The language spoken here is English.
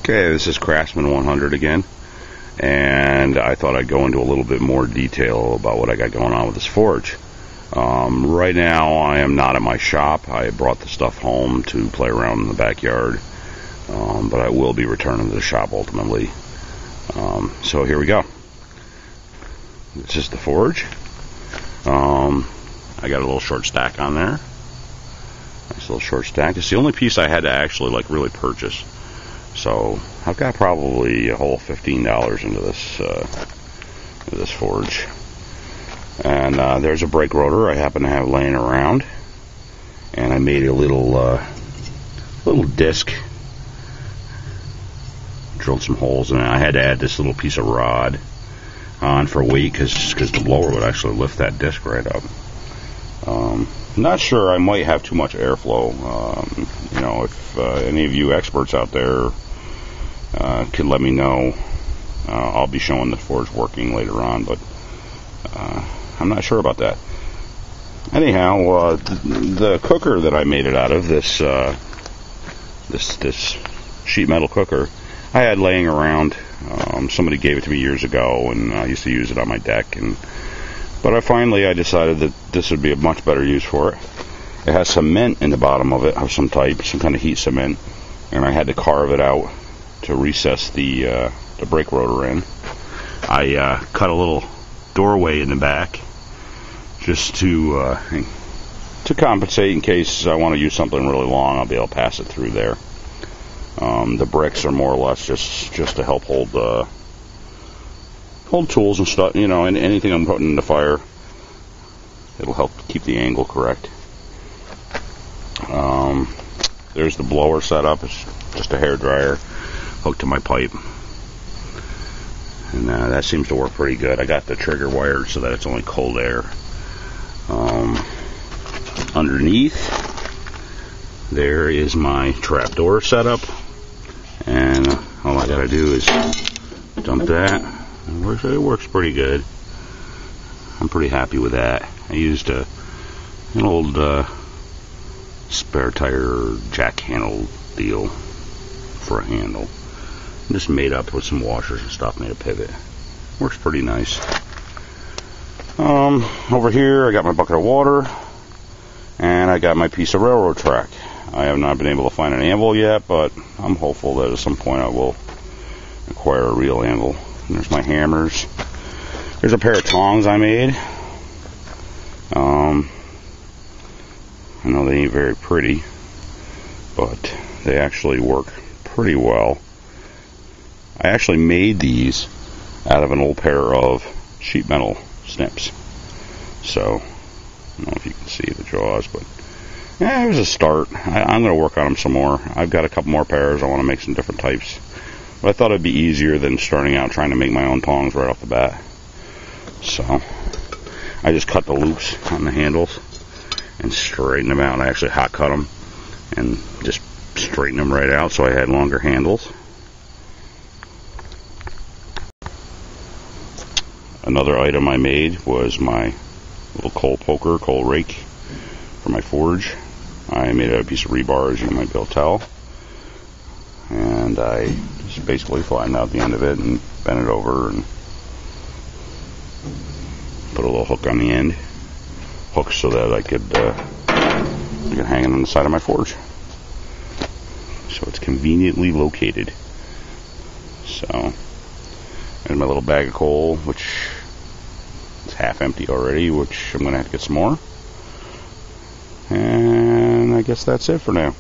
Okay, this is Craftsman 100 again, and I thought I'd go into a little bit more detail about what I got going on with this forge. Right now I am not at my shop. I brought the stuff home to play around in the backyard, but I will be returning to the shop ultimately. So here we go. This is the forge. I got a little short stack on there. Nice little short stack. It's the only piece I had to actually really purchase. So I've got probably a whole $15 into this forge. And there's a brake rotor I happen to have laying around, and I made a little disc. Drilled some holes in it. I had to add this little piece of rod on for weight because the blower would actually lift that disc right up. Not sure. I might have too much airflow. If any of you experts out there could let me know. I'll be showing the forge working later on, but I'm not sure about that. Anyhow, the cooker that I made it out of, this sheet metal cooker, I had laying around. Somebody gave it to me years ago, and I used to use it on my deck. But I decided that this would be a much better use for it. It has cement in the bottom of it of some type, some kind of heat cement, and I had to carve it out to recess the brake rotor in. I cut a little doorway in the back just to compensate in case I want to use something really long. I'll be able to pass it through there. The bricks are more or less just to help hold tools and stuff, and anything I'm putting in the fire. It'll help keep the angle correct. There's the blower set up. It's just a hair dryer hooked to my pipe, and that seems to work pretty good. I got the trigger wired so that it's only cold air. Underneath there is my trapdoor setup, and all I gotta do is dump that. It works pretty good. I'm pretty happy with that. I used an old spare tire jack handle deal for a handle. Just made up with some washers and stuff, made a pivot. Works pretty nice. Over here I got my bucket of water, and I got my piece of railroad track. I have not been able to find an anvil yet, but I'm hopeful that at some point I will acquire a real anvil. And there's my hammers. There's a pair of tongs I made. I know they ain't very pretty, but they actually work pretty well. I actually made these out of an old pair of sheet metal snips. So, I don't know if you can see the jaws, but yeah, it was a start. I'm going to work on them some more. I've got a couple more pairs. I want to make some different types. But I thought it'd be easier than starting out trying to make my own tongs right off the bat. So, I just cut the loops on the handles and straightened them out. I actually hot cut them and just straightened them right out so I had longer handles. Another item I made was my little coal rake for my forge. I made a piece of rebar, as you might be able to tell, and I just basically flattened out the end of it and bent it over and put a little hook on the end, so that I could hang it on the side of my forge. So it's conveniently located. So, and my little bag of coal, which is half empty already, which I'm going to have to get some more. And I guess that's it for now.